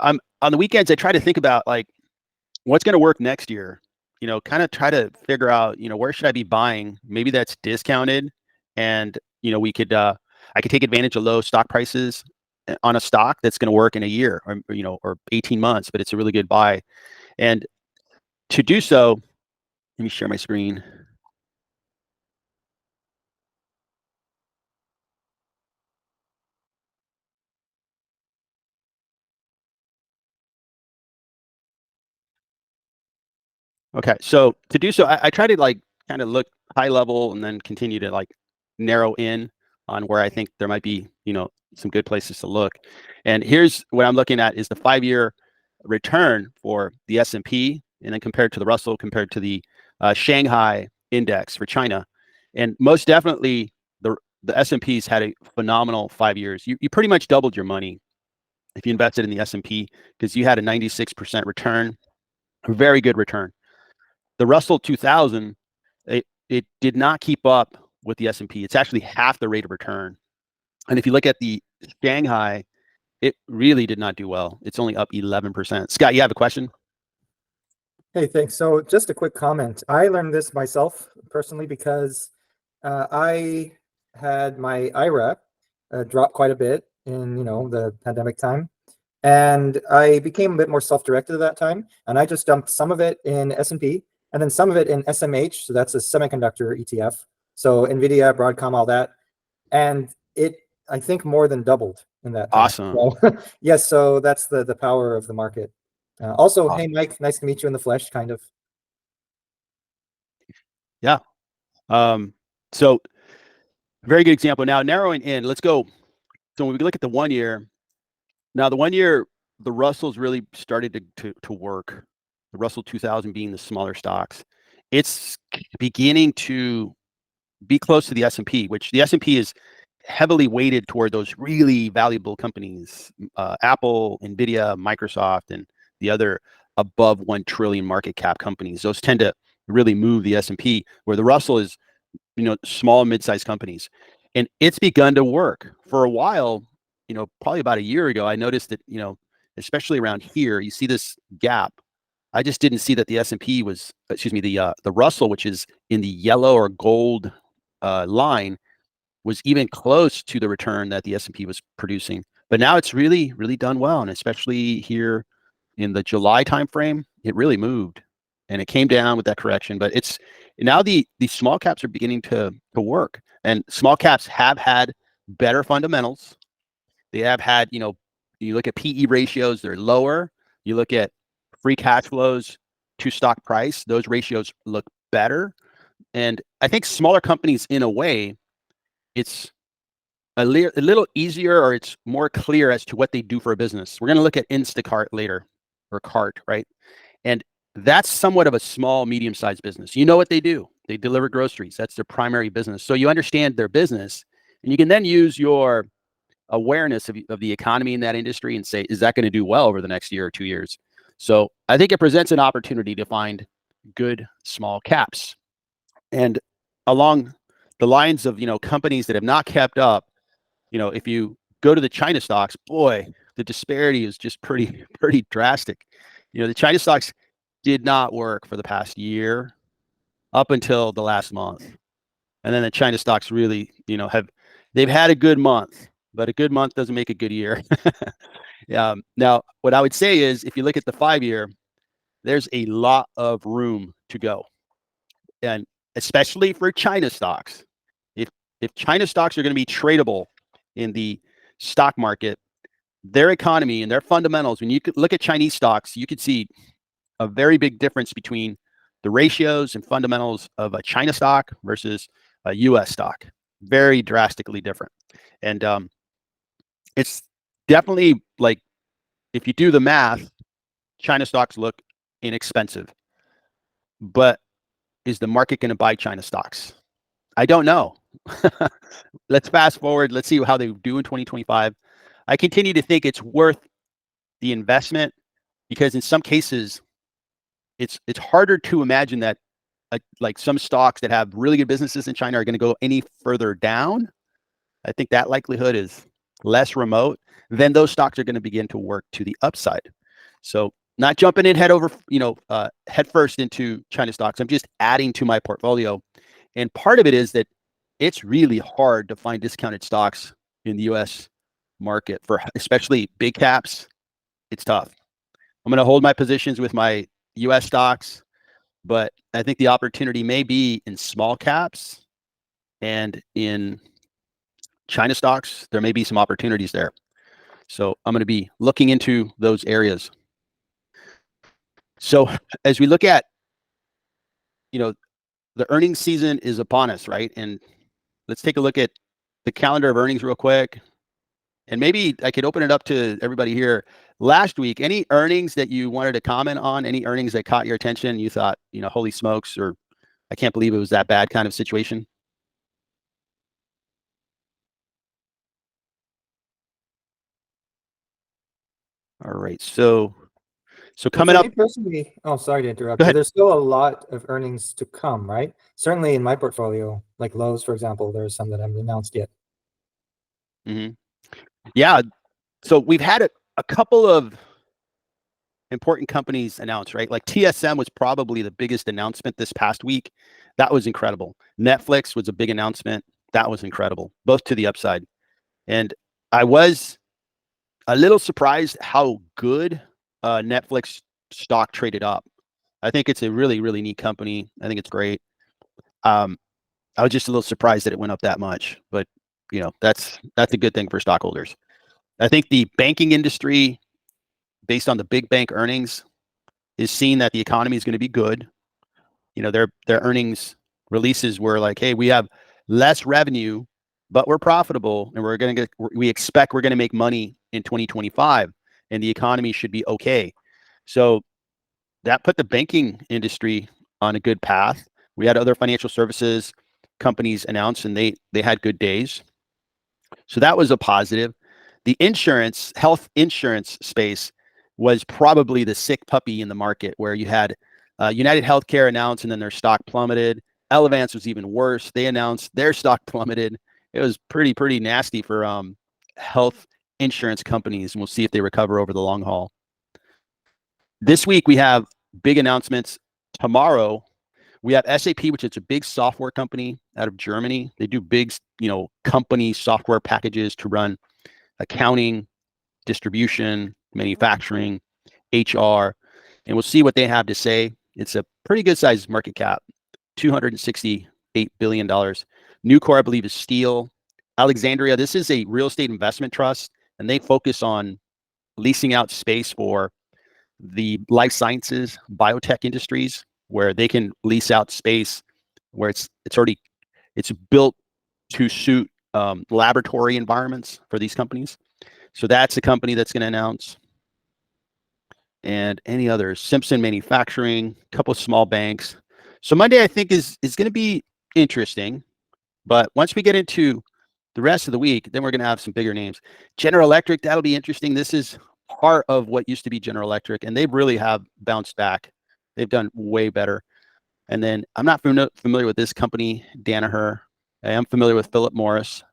I'm on the weekends, I try to think about like what's going to work next year. Kind of try to figure out, where should I be buying? Maybe that's discounted, and we could I could take advantage of low stock prices on a stock that's going to work in a year or 18 months, but it's a really good buy. And to do so, let me share my screen. Okay, so to do so, I try to like kind of look high level and then continue to like narrow in on where I think there might be, some good places to look. And here's what I'm looking at is the 5-year return for the S&P, and then compared to the Russell, compared to the Shanghai index for China. And most definitely, the S&P's had a phenomenal 5 years. You pretty much doubled your money if you invested in the S&P because you had a 96% return, a very good return. The Russell 2000, it did not keep up with the S&P. It's actually half the rate of return. And if you look at the Shanghai, it really did not do well. It's only up 11%. Scott, you have a question? Hey, thanks. So just a quick comment. I learned this myself personally because I had my IRA drop quite a bit in, the pandemic time. And I became a bit more self-directed at that time. And I just dumped some of it in S&P and then some of it in SMH. So that's a semiconductor ETF. So NVIDIA, Broadcom, all that. And it, I think, more than doubled in that time. Awesome. So, yes, so that's the power of the market. Also, hey, Awesome. Mike, nice to meet you in the flesh, kind of. Yeah. So very good example. Now narrowing in, let's go. So when we look at the 1 year, now the 1 year, the Russell's really started to work. The Russell 2000 being the smaller stocks. It's beginning to be close to the S&P, which the S&P is heavily weighted toward those really valuable companies, Apple, NVIDIA, Microsoft, and the other above 1 trillion market cap companies. Those tend to really move the S&P, where the Russell is, small, mid-sized companies. And it's begun to work. For a while, probably about a year ago, I noticed that, especially around here, you see this gap. I just didn't see that the S&P was, excuse me, the Russell, which is in the yellow or gold line, was even close to the return that the S&P was producing. But now it's really, really done well, and especially here in the July timeframe, it really moved, and it came down with that correction. But it's now the small caps are beginning to work, and small caps have had better fundamentals. They have had, you look at PE ratios, they're lower. You look at free cash flows to stock price, those ratios look better. And I think smaller companies, in a way, it's a little easier, or it's more clear as to what they do for a business. We're going to look at Instacart later, or Cart, right? And that's somewhat of a small, medium-sized business. You know what they do. They deliver groceries. That's their primary business. So you understand their business, and you can then use your awareness of the economy in that industry and say, is that going to do well over the next year or 2 years? So I think it presents an opportunity to find good small caps. And along the lines of, companies that have not kept up, if you go to the China stocks, boy, the disparity is just pretty drastic. The China stocks did not work for the past year up until the last month. And then the China stocks really, they've had a good month, but a good month doesn't make a good year. Now, what I would say is, if you look at the 5-year, there's a lot of room to go. And especially for China stocks. If China stocks are going to be tradable in the stock market, their economy and their fundamentals, when you could look at Chinese stocks, you could see a very big difference between the ratios and fundamentals of a China stock versus a US stock. Very drastically different. And it's definitely, like, if you do the math, China stocks look inexpensive. But is the market going to buy China stocks? I don't know. Let's fast forward. Let's see how they do in 2025. I continue to think it's worth the investment, because in some cases, it's harder to imagine that like some stocks that have really good businesses in China are going to go any further down. I think that likelihood is less remote, then those stocks are going to begin to work to the upside. So not jumping in head over, head first into China stocks. I'm just adding to my portfolio. And part of it is that it's really hard to find discounted stocks in the US market for especially big caps. It's tough. I'm going to hold my positions with my US stocks, but I think the opportunity may be in small caps and in China stocks. There may be some opportunities there. So I'm going to be looking into those areas. So as we look at, the earnings season is upon us, right? And let's take a look at the calendar of earnings real quick. And maybe I could open it up to everybody here. Last week, any earnings that you wanted to comment on, any earnings that caught your attention, you thought, holy smokes, or I can't believe it was that bad kind of situation? All right. So coming For up, me personally, oh, sorry to interrupt. go ahead. There's still a lot of earnings to come, right? Certainly in my portfolio, like Lowe's, for example, there's some that haven't announced yet. Mm-hmm. Yeah. So we've had a couple of important companies announced, right? Like TSM was probably the biggest announcement this past week. That was incredible. Netflix was a big announcement. That was incredible, both to the upside. And I was a little surprised how good Netflix stock traded up. I think it's a really, really neat company. I think it's great. I was just a little surprised that it went up that much, but that's a good thing for stockholders. I think the banking industry, based on the big bank earnings, is seeing that the economy is going to be good. Their earnings releases were like, hey, we have less revenue, but we're profitable, and we expect we're going to make money in 2025, and the economy should be okay. So that put the banking industry on a good path. We had other financial services companies announce, and they had good days. So that was a positive. The health insurance space was probably the sick puppy in the market, where you had United Healthcare announce, and then their stock plummeted. Elevance was even worse. They announced, their stock plummeted. It was pretty nasty for health insurance companies, and we'll see if they recover over the long haul. This week we have big announcements. Tomorrow we have SAP, which is a big software company out of Germany. They do big, company software packages to run accounting, distribution, manufacturing, HR, and we'll see what they have to say. It's a pretty good sized market cap, $268 billion. Nucor, I believe, is steel. Alexandria, this is a real estate investment trust, and they focus on leasing out space for the life sciences, biotech industries, where they can lease out space where it's built to suit laboratory environments for these companies. So that's a company that's going to announce. And any others, Simpson Manufacturing, a couple of small banks. So Monday, I think, is going to be interesting. But once we get into the rest of the week, then we're going to have some bigger names. General Electric, that'll be interesting. This is part of what used to be General Electric, and they really have bounced back. They've done way better. And then I'm not familiar with this company, Danaher. I am familiar with Philip Morris,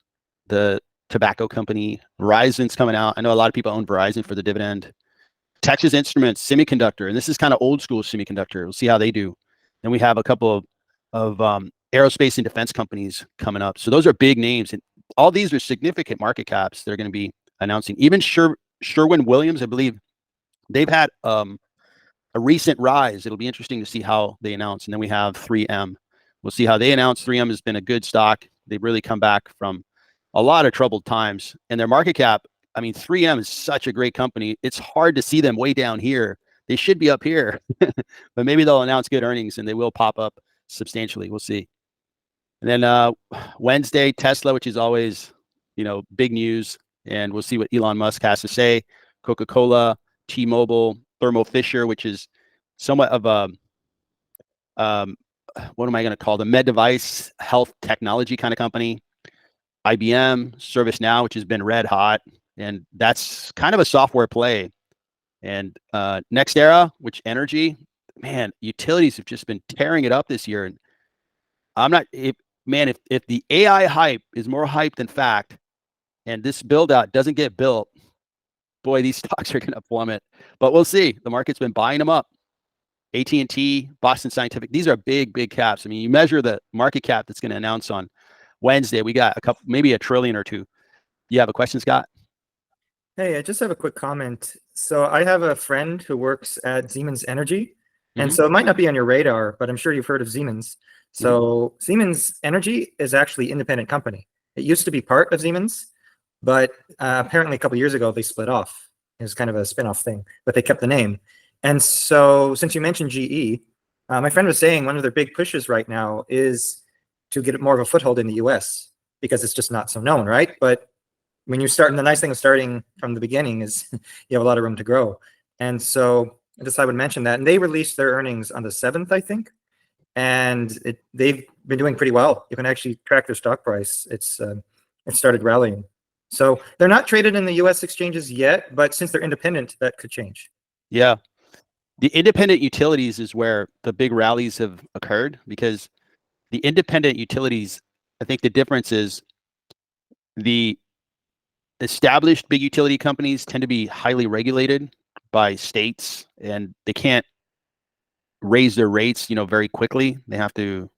the tobacco company. Verizon's coming out. I know a lot of people own Verizon for the dividend. Texas Instruments, semiconductor, and this is kind of old school semiconductor. We'll see how they do. Then we have a couple of aerospace and defense companies coming up. So those are big names, and all these are significant market caps they're going to be announcing. Even Sherwin-Williams, I believe, they've had a recent rise. It'll be interesting to see how they announce. And then we have 3M. We'll see how they announce. 3M has been a good stock. They've really come back from a lot of troubled times, and their market cap, 3M is such a great company. It's hard to see them way down here. They should be up here, but maybe they'll announce good earnings and they will pop up substantially. We'll see. And then Wednesday, Tesla, which is always, big news, and we'll see what Elon Musk has to say. Coca-Cola, T-Mobile, Thermo Fisher, which is somewhat of a, what am I going to call them? Med device health technology kind of company. IBM, ServiceNow, which has been red hot, and that's kind of a software play. And NextEra, which energy, man, utilities have just been tearing it up this year. And I'm not, if the AI hype is more hype than fact, and this build out doesn't get built, boy, these stocks are going to plummet. But we'll see. The market's been buying them up. AT&T, Boston Scientific, these are big, big caps. I mean, you measure the market cap that's going to announce on Wednesday. We got a couple, maybe $1 trillion or $2 trillion. You have a question, Scott? Hey, I just have a quick comment. So I have a friend who works at Siemens Energy. And so it might not be on your radar, but I'm sure you've heard of Siemens. So Siemens Energy is actually an independent company. It used to be part of Siemens, but apparently a couple of years ago, they split off. It was kind of a spin-off thing, but they kept the name. And so since you mentioned GE, my friend was saying one of their big pushes right now is to get more of a foothold in the US because it's just not so known, right? But when you're starting, the nice thing of starting from the beginning is you have a lot of room to grow. And so I just I would mention that. And they released their earnings on the 7th, I think. And they've been doing pretty well. You can actually track their stock price. It started rallying. So they're not traded in the US exchanges yet, but since they're independent, that could change. Yeah. The independent utilities is where the big rallies have occurred, because the independent utilities, I think the difference is the established big utility companies tend to be highly regulated by states, and they can't raise their rates, very quickly. They have to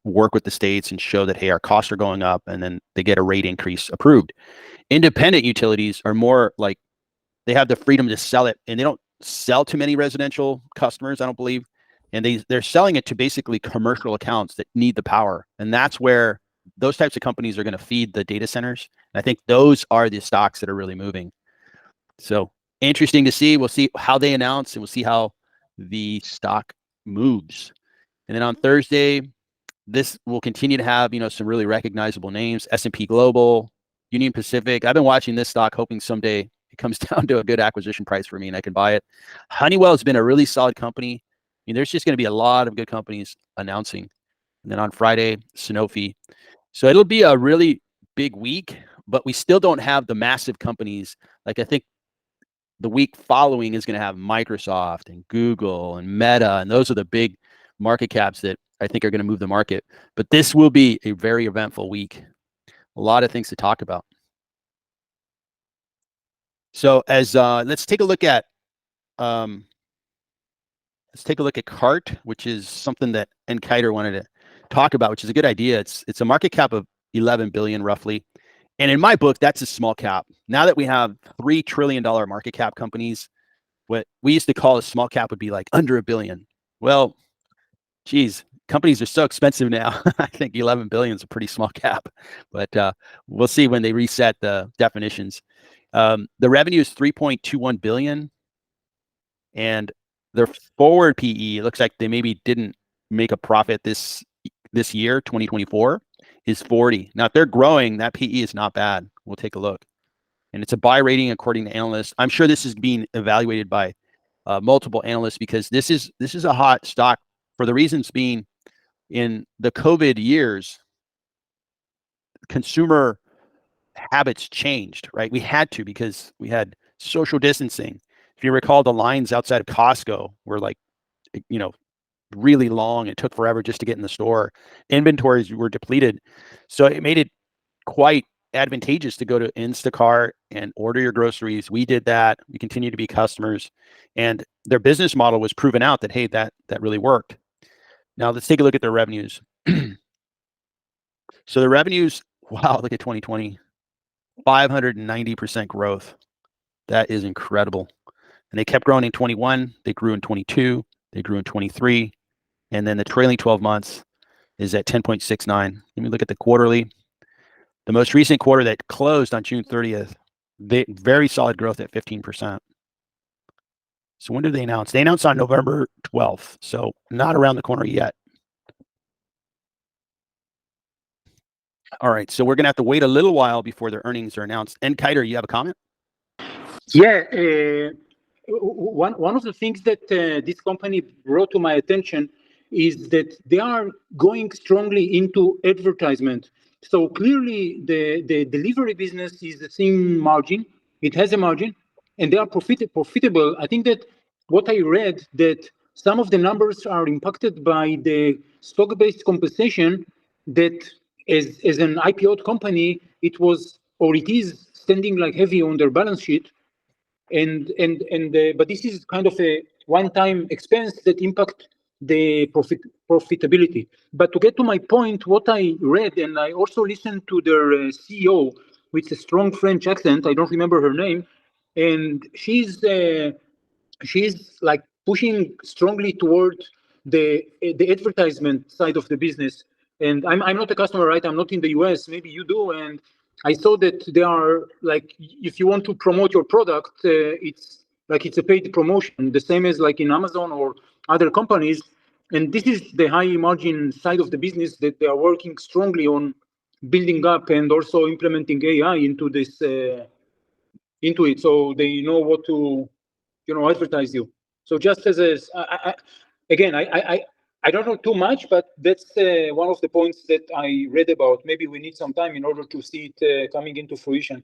work with the states and show that, hey, our costs are going up, and then they get a rate increase approved. Independent utilities are more like they have the freedom to sell it, and they don't sell to many residential customers, I don't believe. And they're selling it to basically commercial accounts that need the power. And that's where those types of companies are going to feed the data centers. And I think those are the stocks that are really moving. So interesting to see. We'll see how they announce, and we'll see how the stock moves. And then on Thursday, this will continue to have, some really recognizable names: S&P Global, Union Pacific. I've been watching this stock, hoping someday it comes down to a good acquisition price for me and I can buy it. Honeywell has been a really solid company. There's just going to be a lot of good companies announcing. And then on Friday, Sanofi. So it'll be a really big week, but we still don't have the massive companies. Like, I think the week following is going to have Microsoft and Google and Meta, and those are the big market caps that I think are going to move the market. But this will be a very eventful week. A lot of things to talk about. So let's take a look at CART, which is something that Kiter wanted to talk about, which is a good idea. It's a market cap of 11 billion roughly. And in my book, that's a small cap. Now that we have $3 trillion market cap companies, what we used to call a small cap would be like under $1 billion. Well, geez, companies are so expensive now. I think 11 billion is a pretty small cap, but we'll see when they reset the definitions. The revenue is 3.21 billion, and their forward PE, looks like they maybe didn't make a profit this year, 2024, is 40. Now, if they're growing, that PE is not bad. We'll take a look. And it's a buy rating according to analysts. I'm sure this is being evaluated by multiple analysts, because this is a hot stock for the reasons being, in the COVID years, consumer habits changed, right? We had to, because we had social distancing. If you recall, the lines outside of Costco were like, really long. It took forever just to get in the store. Inventories were depleted. So it made it quite advantageous to go to Instacart and order your groceries. We did that. We continue to be customers. And their business model was proven out that, hey, that really worked. Now let's take a look at their revenues. So the revenues, wow, look at 2020, 590% growth. That is incredible. And they kept growing in 21. They grew in 22. They grew in 23. And then the trailing 12 months is at 10.69. Let me look at the quarterly. The most recent quarter that closed on June 30th, very solid growth at 15%. So when did they announce? They announced on November 12th. So not around the corner yet. All right. So we're going to have to wait a little while before their earnings are announced. And Kiter, you have a comment? Yeah. One of the things that this company brought to my attention is that they are going strongly into advertisement. So clearly the delivery business is the same margin. It has a margin, and they are profitable. I think that what I read, that some of the numbers are impacted by the stock-based compensation, that as an IPO company, it was or it is standing like heavy on their balance sheet. But this is kind of a one-time expense that impact the profitability. But to get to my point, what I read, and I also listened to their CEO with a strong French accent, I don't remember her name, and she's like pushing strongly toward the advertisement side of the business. And I'm not a customer, right? I'm not in the US. Maybe you do. And I saw that they are like, if you want to promote your product, it's a paid promotion, the same as like in Amazon or other companies. And this is the high margin side of the business that they are working strongly on building up and also implementing AI into this into it, so they know what to advertise you. So just as again, I don't know too much, but that's one of the points that I read about. Maybe we need some time in order to see it coming into fruition.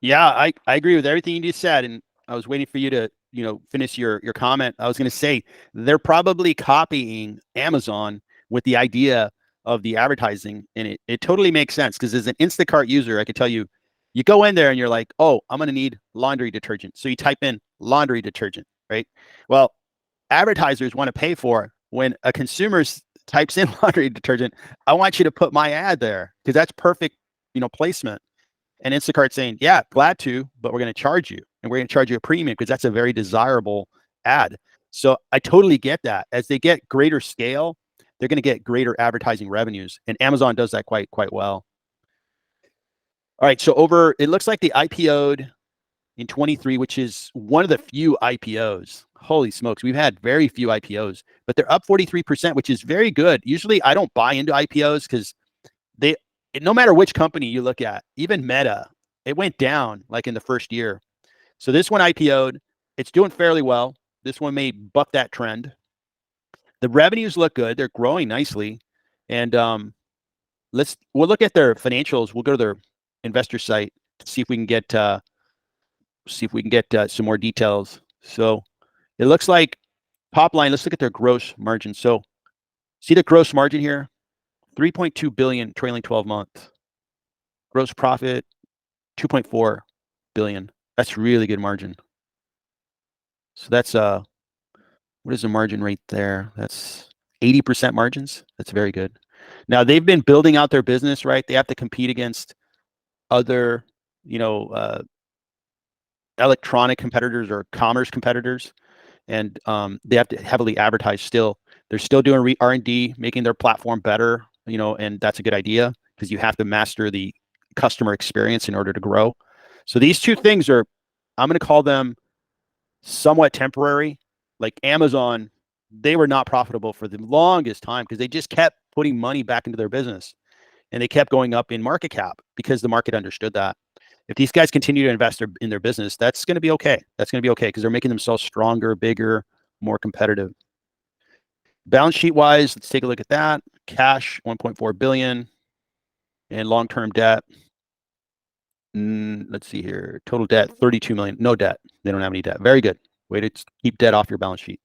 Yeah, I agree with everything you just said, and I was waiting for you to finish your comment. I was going to say they're probably copying Amazon with the idea of the advertising, and it totally makes sense, because as an Instacart user, I could tell you, you go in there and you're like, oh, I'm going to need laundry detergent. So you type in laundry detergent, right? Well, advertisers want to pay for when a consumer types in laundry detergent, I want you to put my ad there, because that's perfect, placement. And Instacart saying, yeah, glad to, but we're going to charge you, and we're going to charge you a premium because that's a very desirable ad. So I totally get that. As they get greater scale, they're going to get greater advertising revenues, and Amazon does that quite well. All right, so it looks like they IPO'd in 23, which is one of the few IPOs. Holy smokes, we've had very few IPOs, but they're up 43%, which is very good. Usually I don't buy into IPOs because no matter which company you look at, even Meta, it went down like in the first year. So this one IPO'd, it's doing fairly well. This one may buck that trend. The revenues look good. They're growing nicely. And we'll look at their financials. We'll go to their investor site to see if we can get some more details. So it looks like top line, let's look at their gross margin. So see the gross margin here, 3.2 billion trailing 12 months. Gross profit, 2.4 billion. That's really good margin. So that's what is the margin rate there? That's 80% margins. That's very good. Now they've been building out their business, right? They have to compete against other, electronic competitors or commerce competitors, and they have to heavily advertise still. They're still doing R&D, making their platform better, and that's a good idea, because you have to master the customer experience in order to grow. So these two things are, I'm going to call them somewhat temporary. Like Amazon, they were not profitable for the longest time because they just kept putting money back into their business, and they kept going up in market cap because the market understood that. If these guys continue to invest in their business, that's going to be okay. That's going to be okay because they're making themselves stronger, bigger, more competitive. Balance sheet wise, let's take a look at that. Cash, 1.4 billion, and long-term debt. Let's see here. Total debt, 32 million. No debt. They don't have any debt. Very good. Way to keep debt off your balance sheet.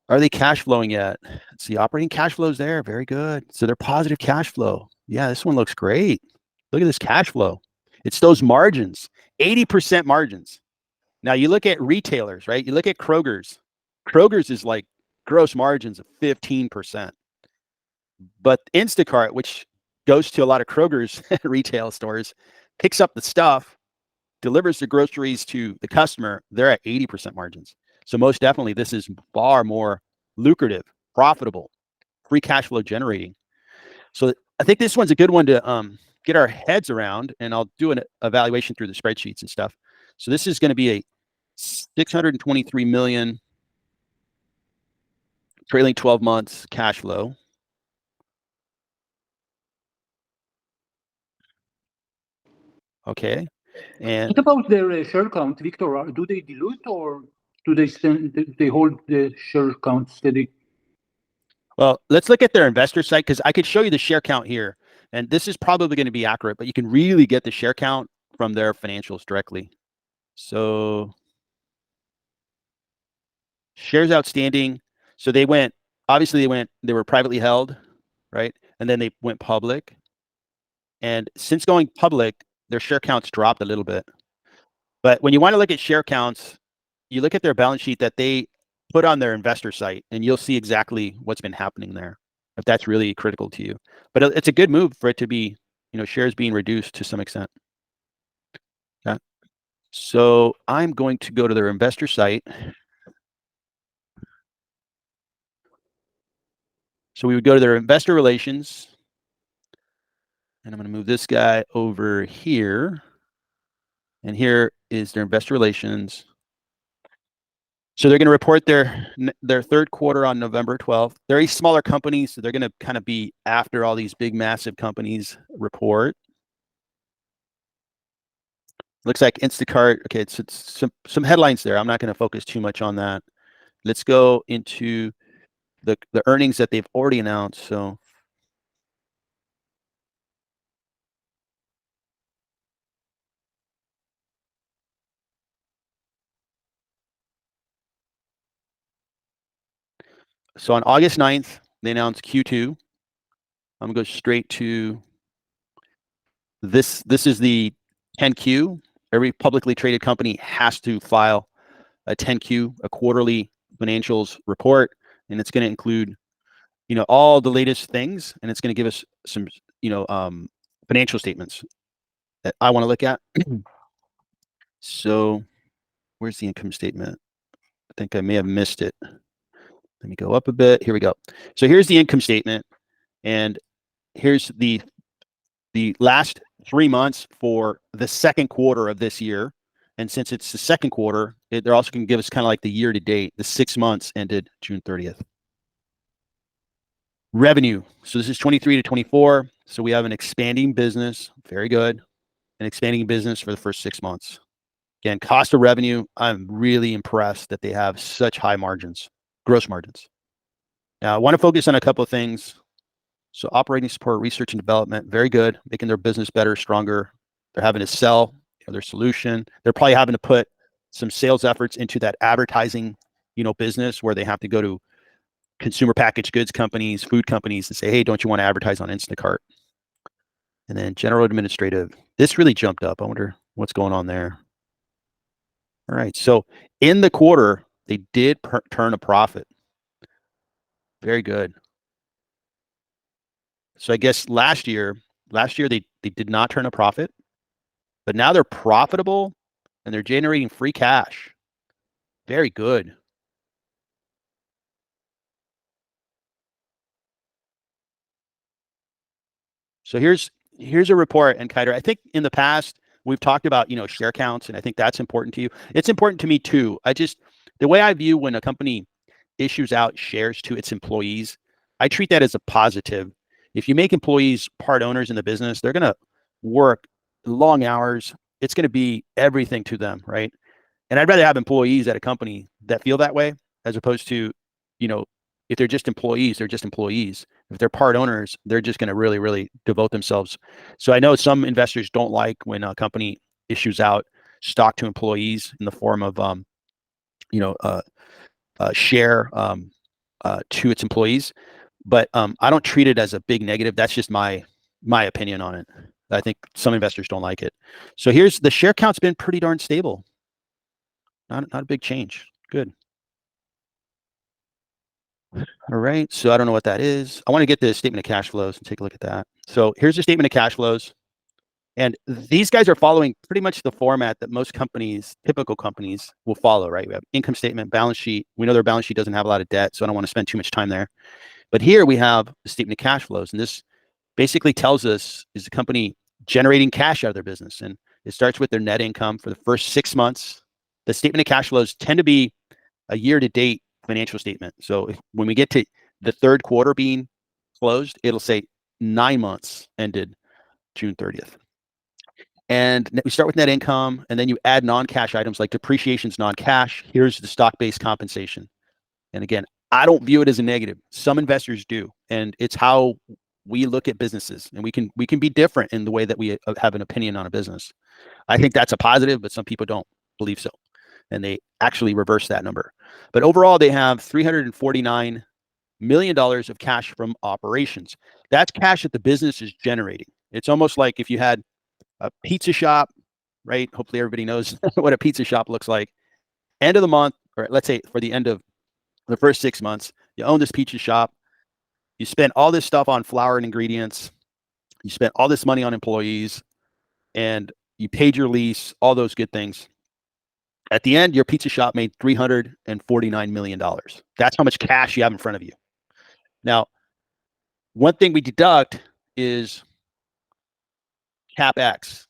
Are they cash flowing yet? Let's see. Operating cash flows there. Very good. So they're positive cash flow. Yeah, this one looks great. Look at this cash flow. It's those margins, 80% margins. Now you look at retailers, right? You look at Kroger's. Kroger's is like gross margins of 15%. But Instacart, which goes to a lot of Kroger's retail stores, picks up the stuff, delivers the groceries to the customer, they're at 80% margins. So most definitely, this is far more lucrative, profitable, free cash flow generating. So I think this one's a good one to get our heads around, and I'll do an evaluation through the spreadsheets and stuff. So this is going to be a 623 million trailing 12 months cash flow. Okay. And what about their share count, Victor? Do they dilute, or do they hold the share count steady? well, let's look at their investor site, because I could show you the share count here, and this is probably going to be accurate, but you can really get the share count from their financials directly. So shares outstanding. So they were privately held, right? And then they went public. And since going public, their share counts dropped a little bit. But when you want to look at share counts, you look at their balance sheet that they put on their investor site, and you'll see exactly what's been happening there, if that's really critical to you. But it's a good move for it to be, shares being reduced to some extent. Yeah. So I'm going to go to their investor site. So we would go to their investor relations, and I'm going to move this guy over here. And here is their investor relations. So they're going to report their third quarter on November 12th. They're a smaller company, so they're going to kind of be after all these big, massive companies report. Looks like Instacart. Okay, it's some headlines there. I'm not going to focus too much on that. Let's go into the earnings that they've already announced. So on August 9th, they announced Q2. I'm going to go straight to this. This is the 10Q. Every publicly traded company has to file a 10Q, a quarterly financials report, and it's going to include, all the latest things, and it's going to give us some, financial statements that I want to look at. So where's the income statement? I think I may have missed it. Let me go up a bit. Here we go. So here's the income statement, and here's the last 3 months for the second quarter of this year. And since it's the second quarter, they're also going to give us kind of like the year to date, the 6 months ended June 30th. Revenue. So this is 23 to 24. So we have an expanding business. Very good. An expanding business for the first 6 months. Again, cost of revenue. I'm really impressed that they have such high margins, gross margins. Now, I want to focus on a couple of things. So operating support, research and development, very good, making their business better, stronger. They're having to sell their solution. They're probably having to put some sales efforts into that advertising, business where they have to go to consumer packaged goods companies, food companies, and say, hey, don't you want to advertise on Instacart? And then general administrative. This really jumped up. I wonder what's going on there. All right. So in the quarter, they did turn a profit. Very good. So I guess last year they did not turn a profit, but now they're profitable and they're generating free cash. Very good. So here's a report, and Kiter, I think in the past we've talked about, share counts, and I think that's important to you. It's important to me too. The way I view when a company issues out shares to its employees, I treat that as a positive. If you make employees part owners in the business, they're going to work long hours. It's going to be everything to them, right? And I'd rather have employees at a company that feel that way as opposed to, if they're just employees, they're just employees. If they're part owners, they're just going to really, really devote themselves. So I know some investors don't like when a company issues out stock to employees in the form of, share to its employees. But I don't treat it as a big negative. That's just my opinion on it. I think some investors don't like it. So here's the share count's been pretty darn stable. Not a big change. Good. All right. So I don't know what that is. I want to get the statement of cash flows and take a look at that. So here's the statement of cash flows. And these guys are following pretty much the format that most companies, typical companies, will follow, right? We have income statement, balance sheet. We know their balance sheet doesn't have a lot of debt, so I don't want to spend too much time there. But here we have the statement of cash flows. And this basically tells us, is the company generating cash out of their business? And it starts with their net income for the first 6 months. The statement of cash flows tend to be a year-to-date financial statement. So when we get to the third quarter being closed, it'll say 9 months ended June 30th. And we start with net income, and then you add non-cash items like depreciation's non-cash. Here's the stock-based compensation. And again, I don't view it as a negative. Some investors do, and it's how we look at businesses, and we can be different in the way that we have an opinion on a business. I think that's a positive, but some people don't believe so, and they actually reverse that number. But overall, they have $349 million of cash from operations. That's cash that the business is generating. It's almost like if you had a pizza shop, right? Hopefully everybody knows what a pizza shop looks like. End of the month, or let's say for the end of the first 6 months, you own this pizza shop. You spent all this stuff on flour and ingredients. You spent all this money on employees, and you paid your lease, all those good things. At the end, your pizza shop made $349 million. That's how much cash you have in front of you. Now, one thing we deduct is CapEx.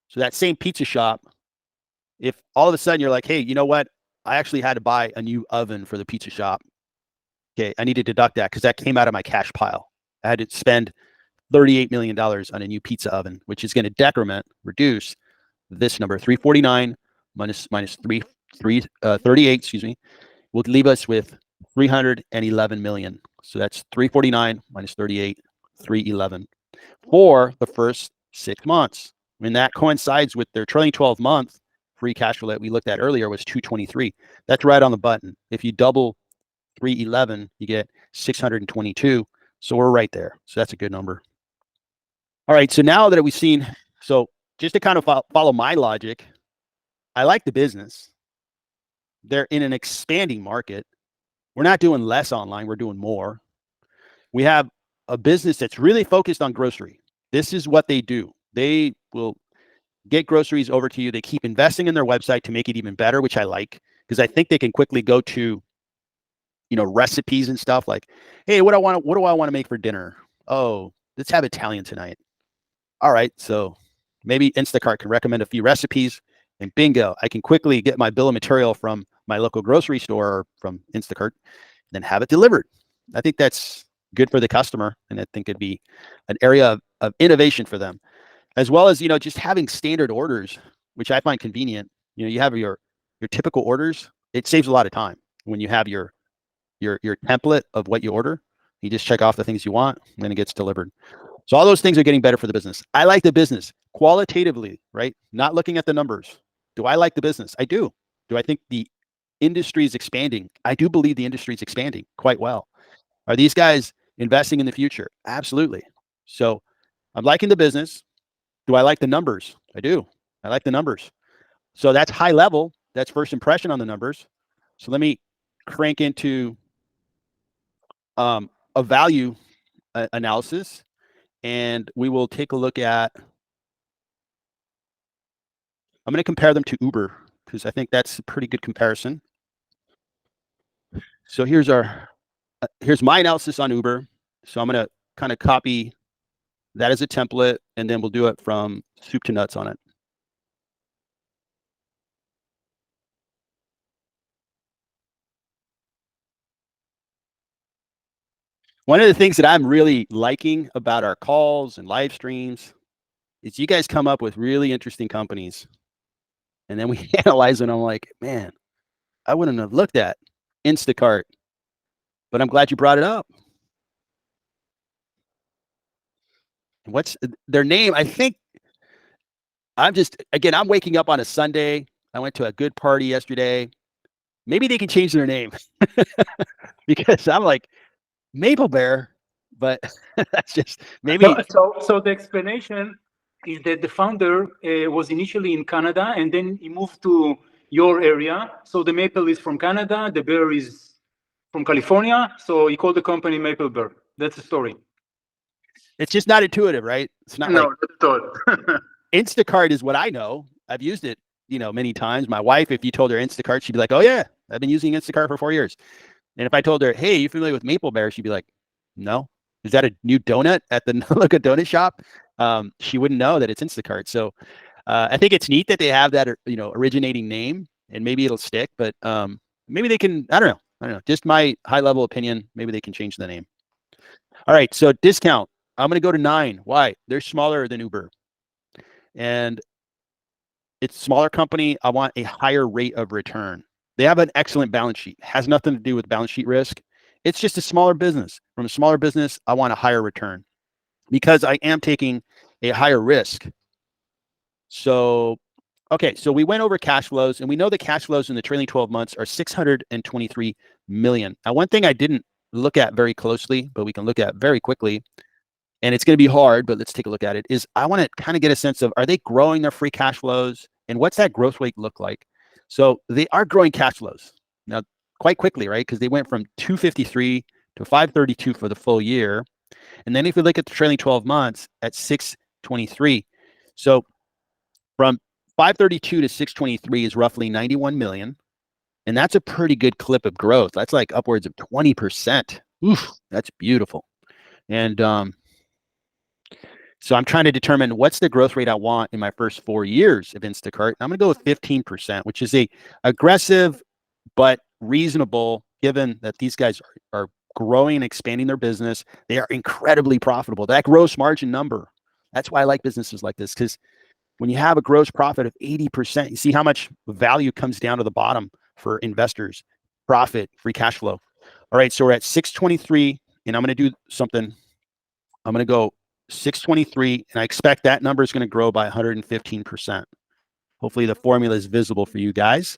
So that same pizza shop, if all of a sudden you're like, hey, you know what? I actually had to buy a new oven for the pizza shop. Okay, I need to deduct that because that came out of my cash pile. I had to spend $38 million on a new pizza oven, which is going to reduce this number, 349 minus 38, excuse me, will leave us with 311 million. So that's 349 minus 38, 311 for the first 6 months. When that coincides with their trailing 12-month free cash flow that we looked at earlier was 223. That's right on the button. If you double 311, you get 622. So we're right there. So that's a good number. All right. So now that we've seen, so just to kind of follow my logic, I like the business. They're in an expanding market. We're not doing less online. We're doing more. We have a business that's really focused on grocery. This is what they do. They will get groceries over to you. They keep investing in their website to make it even better, which I like, because I think they can quickly go to, recipes and stuff like, hey, what do I want to make for dinner? Oh, let's have Italian tonight. All right. So maybe Instacart can recommend a few recipes, and bingo, I can quickly get my bill of material from my local grocery store or from Instacart, then have it delivered. I think that's good for the customer, and I think it'd be an area of innovation for them, as well as just having standard orders, which I find convenient. You have your typical orders. It saves a lot of time when you have your template of what you order. You just check off the things you want, and then it gets delivered. So all those things are getting better for the business. I like the business qualitatively, right? Not looking at the numbers. Do I like the business? I do. Do I think the industry is expanding? I do believe the industry is expanding quite well. Are these guys investing in the future? Absolutely. So I'm liking the business. Do I like the numbers? I do. I like the numbers. So that's high level. That's first impression on the numbers. So let me crank into a value analysis, and we will take a look at, I'm going to compare them to Uber because I think that's a pretty good comparison. So here's my analysis on Uber. So I'm going to kind of copy that as a template, and then we'll do it from soup to nuts on it. One of the things that I'm really liking about our calls and live streams is you guys come up with really interesting companies, and then we analyze it. And I'm like, man, I wouldn't have looked at Instacart, but I'm glad you brought it up. What's their name? I think I'm waking up on a Sunday. I went to a good party yesterday. Maybe they can change their name because I'm like Maplebear, but that's just maybe. So the explanation is that the founder was initially in Canada, and then he moved to your area. So the maple is from Canada, the bear is from California. So he called the company Maplebear. That's the story. It's just not intuitive, right? It's not No, like not at all. Instacart is what I know. I've used it, many times. My wife, if you told her Instacart, she'd be like, "Oh yeah, I've been using Instacart for 4 years." And if I told her, "Hey, you familiar with Maplebear?" She'd be like, "No." Is that a new donut at the local donut shop? She wouldn't know that it's Instacart. So I think it's neat that they have that, originating name, and maybe it'll stick. But maybe they can. I don't know. Just my high level opinion. Maybe they can change the name. All right. So discount. I'm going to go to 9. Why? They're smaller than Uber, and it's a smaller company. I want a higher rate of return. They have an excellent balance sheet. Has nothing to do with balance sheet risk. It's just a smaller business. From a smaller business, I want a higher return because I am taking a higher risk. So, okay, so we went over cash flows, and we know the cash flows in the trailing 12 months are 623 million. Now, one thing I didn't look at very closely, but we can look at very quickly, and it's going to be hard, but let's take a look at it, is I want to kind of get a sense of, are they growing their free cash flows, and what's that growth rate look like? So they are growing cash flows now quite quickly, right? Because they went from 253 to 532 for the full year. And then if we look at the trailing 12 months at 623, so from 532 to 623 is roughly 91 million. And that's a pretty good clip of growth. That's like upwards of 20%. Oof, that's beautiful. And so I'm trying to determine what's the growth rate I want in my first 4 years of Instacart. I'm going to go with 15%, which is a aggressive but reasonable, given that these guys are growing and expanding their business. They are incredibly profitable. That gross margin number, that's why I like businesses like this, because when you have a gross profit of 80%, you see how much value comes down to the bottom for investors. Profit, free cash flow. All right, so we're at 623, and I'm going to do something. I'm going to go 623, and I expect that number is going to grow by 115%. Hopefully the formula is visible for you guys.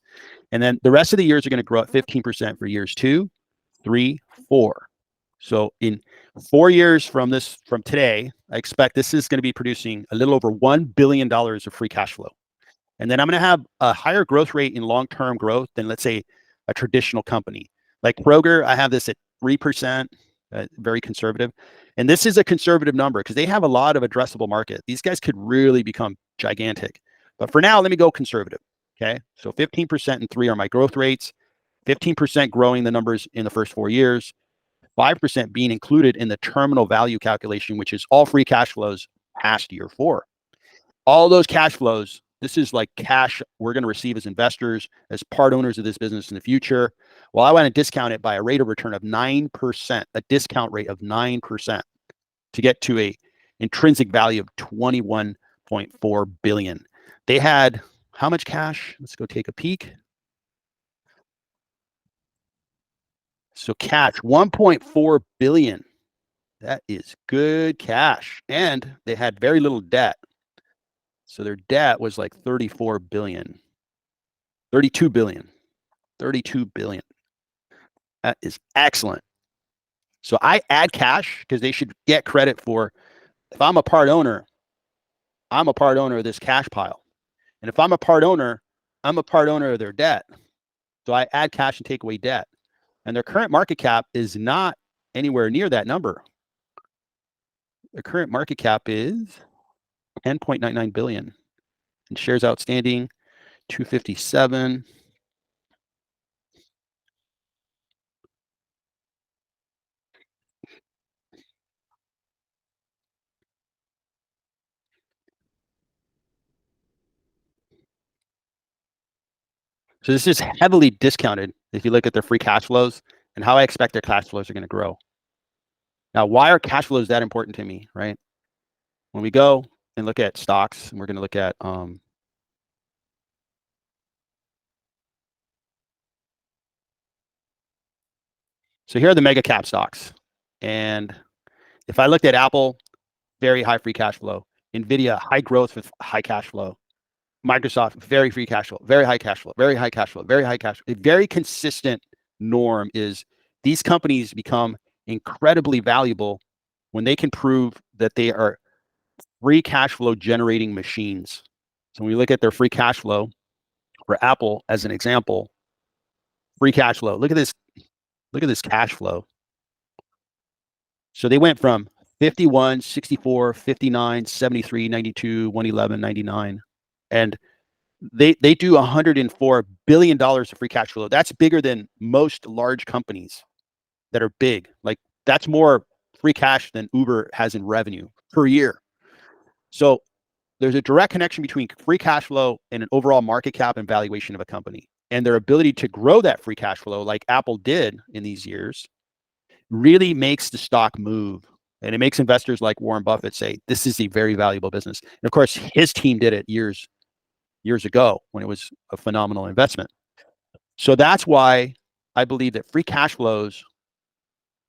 And then the rest of the years are going to grow at 15% for years 2, 3, 4. So in 4 years from today, I expect this is going to be producing a little over $1 billion of free cash flow. And then I'm going to have a higher growth rate in long-term growth than, let's say, a traditional company. Like Kroger, I have this at 3%, very conservative. And this is a conservative number because they have a lot of addressable market. These guys could really become gigantic. But for now, let me go conservative. Okay, so 15% and 3 are my growth rates. 15% growing the numbers in the first 4 years. 5% being included in the terminal value calculation, which is all free cash flows past year 4. All those cash flows, this is like cash we're going to receive as investors, as part owners of this business in the future. Well, I want to discount it by a rate of return of 9%, a discount rate of 9% to get to a intrinsic value of 21.4 billion. They had how much cash? Let's go take a peek. So cash, 1.4 billion. That is good cash. And they had very little debt. So their debt was like 34 billion, 32 billion, 32 billion. That is excellent. So I add cash because they should get credit for, if I'm a part owner, I'm a part owner of this cash pile. And if I'm a part owner, I'm a part owner of their debt. So I add cash and take away debt. And their current market cap is not anywhere near that number. Their current market cap is 10.99 billion. And shares outstanding, 257. So this is heavily discounted if you look at their free cash flows and how I expect their cash flows are going to grow. Now, why are cash flows that important to me, right? When we go and look at stocks, and we're going to look at so here are the mega cap stocks. And if I looked at Apple, very high free cash flow. NVIDIA, high growth with high cash flow. Microsoft, very free cash flow, very high cash flow, very high cash flow, very high cash flow. A very consistent norm is these companies become incredibly valuable when they can prove that they are free cash flow generating machines. So when we look at their free cash flow for Apple as an example, free cash flow, look at this cash flow. So they went from 51, 64, 59, 73, 92, 111, 99. And they do $104 billion of free cash flow. That's bigger than most large companies that are big. Like that's more free cash than Uber has in revenue per year. So there's a direct connection between free cash flow and an overall market cap and valuation of a company. And their ability to grow that free cash flow like Apple did in these years really makes the stock move. And it makes investors like Warren Buffett say, this is a very valuable business. And of course, his team did it years ago when it was a phenomenal investment. So that's why I believe that free cash flows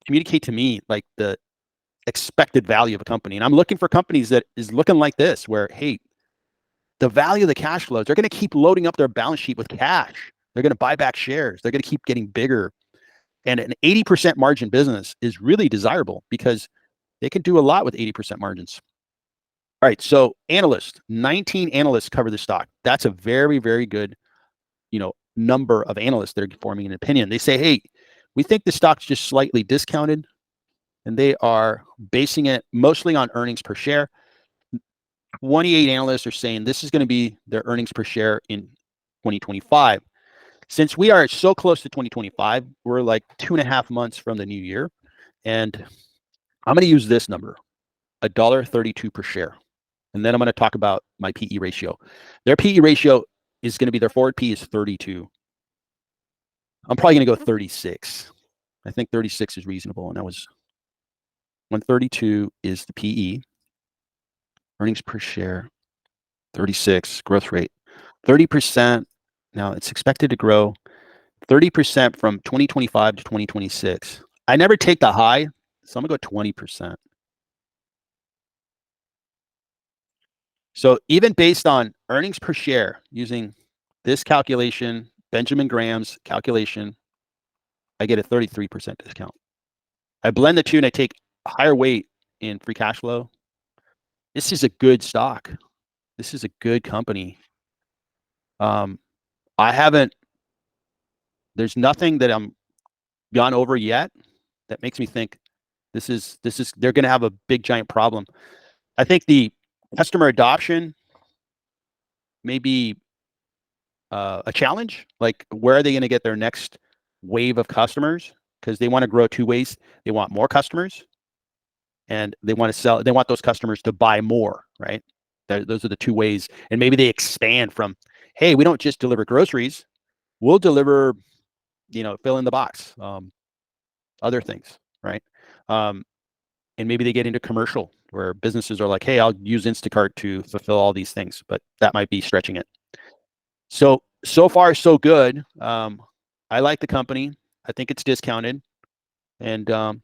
communicate to me like the expected value of a company. And I'm looking for companies that is looking like this, where, hey, the value of the cash flows, they're going to keep loading up their balance sheet with cash. They're going to buy back shares. They're going to keep getting bigger. And an 80% margin business is really desirable because They can do a lot with 80% margins. All right, so analysts, 19 analysts cover the stock. That's a very, very good, number of analysts that are forming an opinion. They say, hey, we think the stock's just slightly discounted, and they are basing it mostly on earnings per share. 28 analysts are saying this is going to be their earnings per share in 2025. Since we are so close to 2025, we're like 2.5 months from the new year. And I'm going to use this number, $1.32 per share. And then I'm going to talk about my PE ratio. Their PE ratio is going to be, their forward P is 32. I'm probably going to go 36. I think 36 is reasonable. And that was 132 is the PE. Earnings per share, 36, growth rate, 30%. Now it's expected to grow 30% from 2025 to 2026. I never take the high, so I'm going to go 20%. So even based on earnings per share, using this calculation, Benjamin Graham's calculation, I get a 33% discount. I blend the two and I take a higher weight in free cash flow. This is a good stock. This is a good company. There's nothing that I'm gone over yet that makes me think they're going to have a big giant problem. I think the customer adoption may be a challenge. Like, where are they going to get their next wave of customers? Because they want to grow two ways. They want more customers, and they want to sell. They want those customers to buy more, right? Those are the two ways. And maybe they expand from, hey, we don't just deliver groceries. We'll deliver, fill in the box, other things, right? And maybe they get into commercial, where businesses are like, hey, I'll use Instacart to fulfill all these things, but that might be stretching it. So far, so good. I like the company. I think it's discounted. And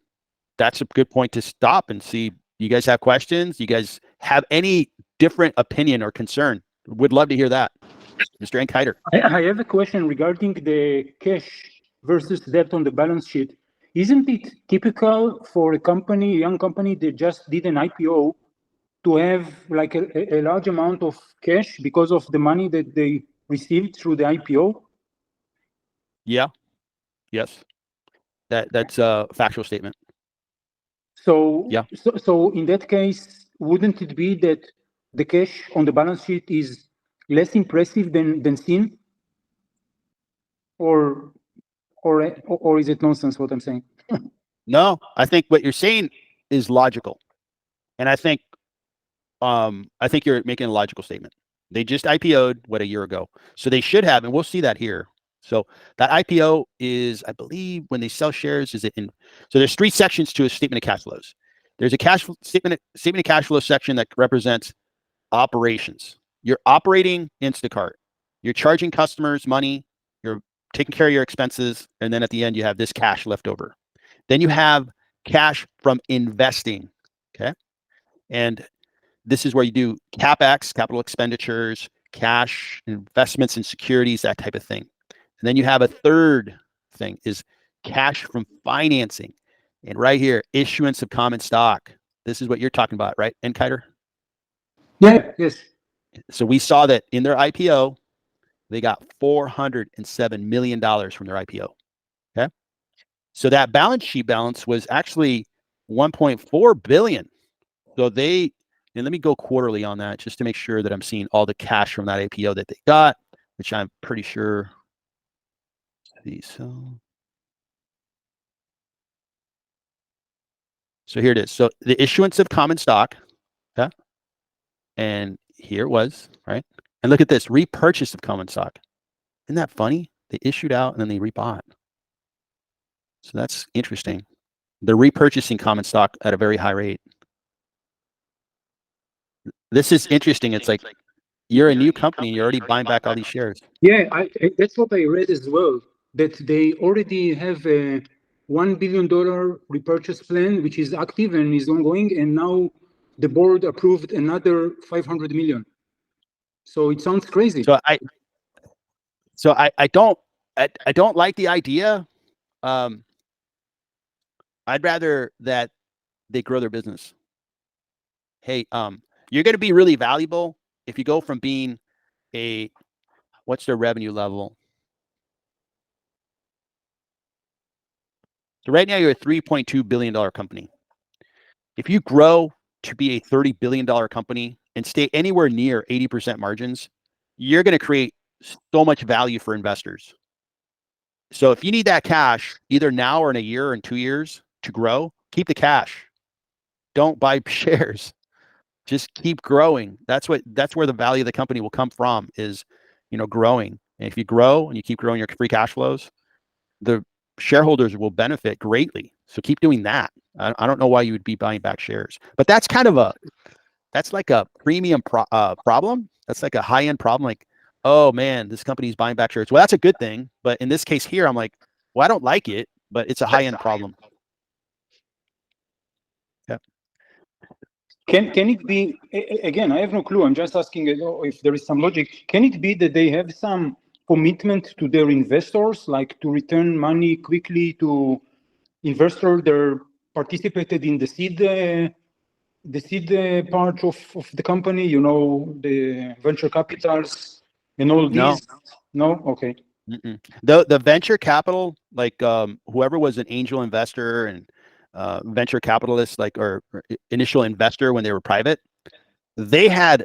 that's a good point to stop and see. You guys have questions? You guys have any different opinion or concern? Would love to hear that. Mr. Enkiter. I have a question regarding the cash versus debt on the balance sheet. Isn't it typical for a young company that just did an IPO, to have like a large amount of cash because of the money that they received through the IPO? Yeah. Yes. That's a factual statement. So, yeah. So in that case, wouldn't it be that the cash on the balance sheet is less impressive than seen? Or is it nonsense what I'm saying? No, I think what you're saying is logical. And I think you're making a logical statement. They just IPO'd a year ago. So they should have, and we'll see that here. So that IPO is, I believe, when they sell shares, so there's 3 sections to a statement of cash flows. There's a statement of cash flow section that represents operations. You're operating Instacart. You're charging customers money. You're taking care of your expenses. And then at the end, you have this cash left over. Then you have cash from investing. Okay. And this is where you do CapEx, capital expenditures, cash, investments in securities, that type of thing. And then you have a third thing, is cash from financing. And right here, issuance of common stock. This is what you're talking about, right, Enkiter? Yeah, yes. So we saw that in their IPO, they got $407 million from their IPO. Okay. So that balance sheet balance was actually 1.4 billion. So and let me go quarterly on that just to make sure that I'm seeing all the cash from that IPO that they got, which I'm pretty sure. So here it is. So the issuance of common stock, yeah, and here it was, right? And look at this, repurchase of common stock. Isn't that funny? They issued out and then they rebought. So that's interesting. They're repurchasing common stock at a very high rate. This is interesting. It's like, you're a new company, you're already buying back all these shares. Yeah, that's what I read as well, that they already have a $1 billion repurchase plan, which is active and is ongoing, and now the board approved another 500 million. So it sounds crazy. So I don't like the idea. I'd rather that they grow their business. Hey, you're going to be really valuable if you go from being what's their revenue level? So right now you're a $3.2 billion company. If you grow to be a $30 billion company and stay anywhere near 80% margins, you're going to create so much value for investors. So if you need that cash, either now or in a year or in 2 years to grow, keep the cash. Don't buy shares. Just keep growing. That's where the value of the company will come from, is, growing. And if you grow and you keep growing your free cash flows, the shareholders will benefit greatly. So keep doing that. I don't know why you would be buying back shares, but that's like a premium problem. That's like a high-end problem. Like, oh man, this company's buying back shares. Well, that's a good thing. But in this case here, I'm like, well, I don't like it, but it's a high-end problem. Yeah. Can it be, again, I have no clue. I'm just asking if there is some logic. Can it be that they have some commitment to their investors, like to return money quickly to investors that participated in the seed part of the company, the venture capitals and all No. these? No? Okay. The venture capital, like whoever was an angel investor and venture capitalist, like or initial investor when they were private, they had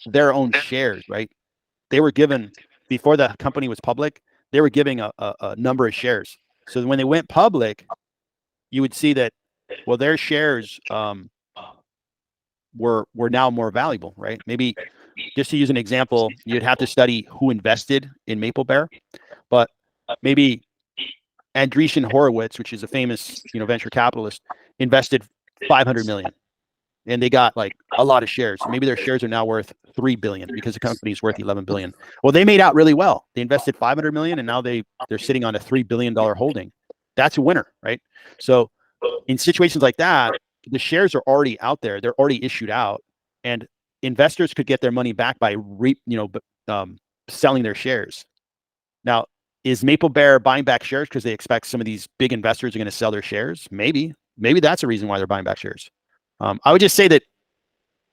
their own shares, right? They were given, before the company was public, they were giving a number of shares. So when they went public, you would see that, well, their shares were now more valuable, right? Maybe just to use an example, you'd have to study who invested in Maplebear, but maybe Andreessen Horowitz, which is a famous, venture capitalist, invested 500 million, and they got like a lot of shares. Maybe their shares are now worth 3 billion because the company's worth 11 billion. Well, they made out really well. They invested 500 million, and now they're sitting on a $3 billion holding. That's a winner, right? So in situations like that, the shares are already out there. They're already issued out, and investors could get their money back by selling their shares. Now, is Maplebear buying back shares because they expect some of these big investors are going to sell their shares? Maybe that's a reason why they're buying back shares. I would just say that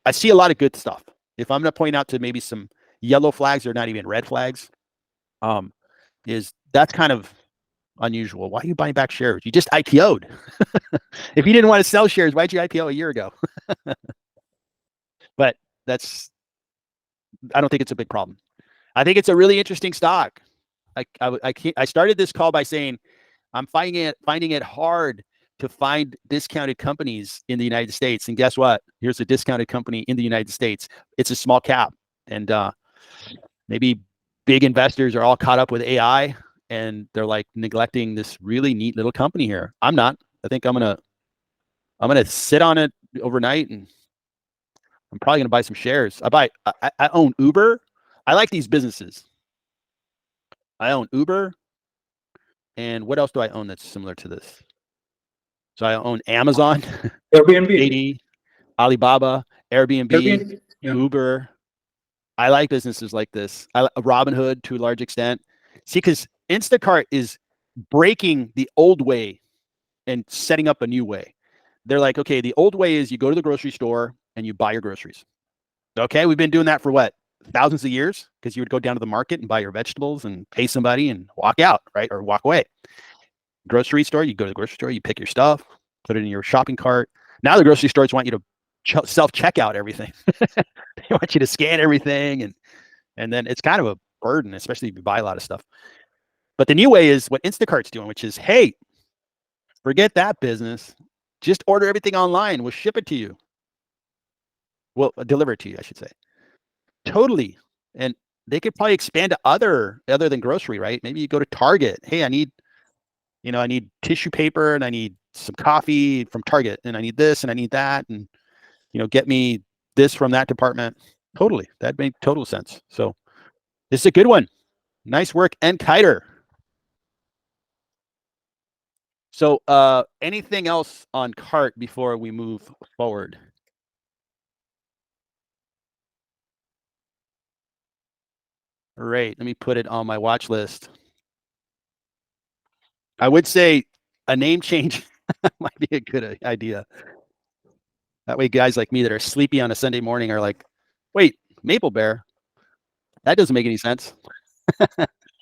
I see a lot of good stuff. If I'm going to point out to maybe some yellow flags or not even red flags, is that's kind of unusual. Why are you buying back shares? You just IPO'd. If you didn't want to sell shares, why'd you IPO a year ago? But I don't think it's a big problem. I think it's a really interesting stock. I started this call by saying I'm finding it hard to find discounted companies in the United States. And guess what? Here's a discounted company in the United States. It's a small cap, and maybe big investors are all caught up with AI, and they're like neglecting this really neat little company here. I'm not. I think I'm gonna sit on it overnight, and I'm probably gonna buy some shares. I own Uber. I like these businesses. I own Uber. And what else do I own that's similar to this? So I own Amazon, Airbnb. JD, Alibaba, Airbnb, Yeah. Uber. I like businesses like this. Robinhood to a large extent. See, because Instacart is breaking the old way and setting up a new way. They're like, okay, the old way is you go to the grocery store and you buy your groceries. Okay, we've been doing that for what? Thousands of years, because you would go down to the market and buy your vegetables and pay somebody and walk out, right? Or walk away. Grocery store, you go to the grocery store, you pick your stuff, put it in your shopping cart. Now the grocery stores want you to self-checkout everything. They want you to scan everything, and then it's kind of a burden, especially if you buy a lot of stuff. But the new way is what Instacart's doing, which is, hey, forget that business. Just order everything online. We'll ship it to you. Well, deliver it to you, I should say. Totally. And they could probably expand to other than grocery, right? Maybe you go to Target. Hey, I need tissue paper, and I need some coffee from Target, and I need this and I need that, and get me this from that department. Totally. That made total sense. So this is a good one. Nice work, and Kiter. So anything else on CART before we move forward? All right, let me put it on my watch list. I would say a name change might be a good idea. That way, guys like me that are sleepy on a Sunday morning are like, wait, Maplebear, that doesn't make any sense.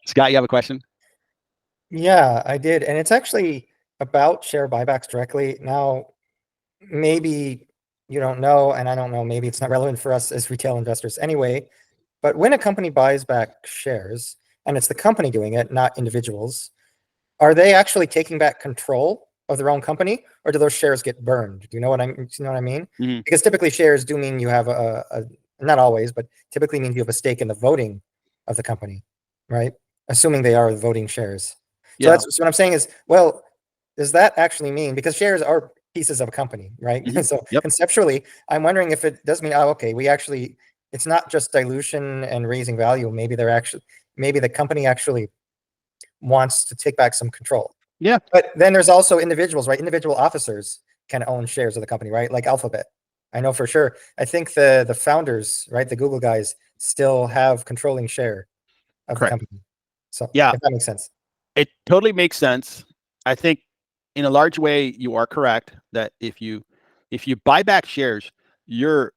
Scott, you have a question? Yeah, I did. And it's actually about share buybacks directly. Now, maybe you don't know, and I don't know, maybe it's not relevant for us as retail investors anyway. But when a company buys back shares, and it's the company doing it, not individuals, are they actually taking back control of their own company, or do those shares get burned? Do you know what I mean? Mhm. Because typically shares do mean you have a not always, but typically means you have a stake in the voting of the company, right? Assuming they are voting shares. So Yeah. that's what I'm saying is, well, does that actually mean, because shares are pieces of a company, right? Mhm. So Yep. conceptually, I'm wondering if it does mean, oh, okay, we actually, it's not just dilution and raising value. Maybe maybe the company actually wants to take back some control. Yeah. But then there's also individuals, right? Individual officers can own shares of the company, right? Like Alphabet. I know for sure. I think the founders, right, the Google guys, still have controlling share of the Correct. company. So Yeah. if that makes sense. It totally makes sense. I think in a large way, you are correct that if you buy back shares, you're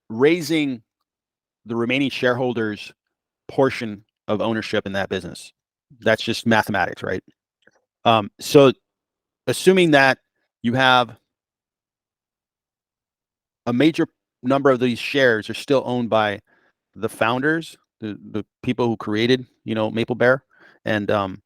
raising the remaining shareholders' portion of ownership in that business. That's just mathematics, right? So assuming that you have a major number of these shares are still owned by the founders, the people who created, Maplebear, and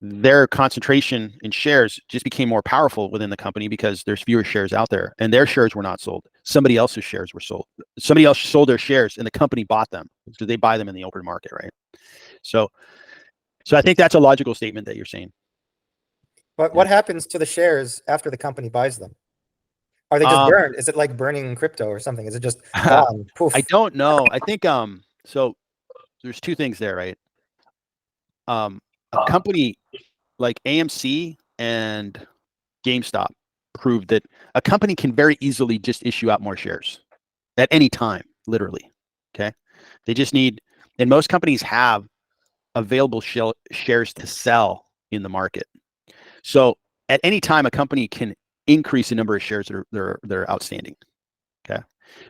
their concentration in shares just became more powerful within the company because there's fewer shares out there, and their shares were not sold. Somebody else's shares were sold. Somebody else sold their shares, and the company bought them. So they buy them in the open market, right? So I think that's a logical statement that you're saying. But what happens to the shares after the company buys them? Are they just burned? Is it like burning crypto or something? Is it just gone? Poof. I don't know. I think so there's two things there, right? A company like AMC and GameStop proved that a company can very easily just issue out more shares at any time, literally. Okay. They just need, and most companies have available shares to sell in the market. So at any time, a company can increase the number of shares that are outstanding. Okay.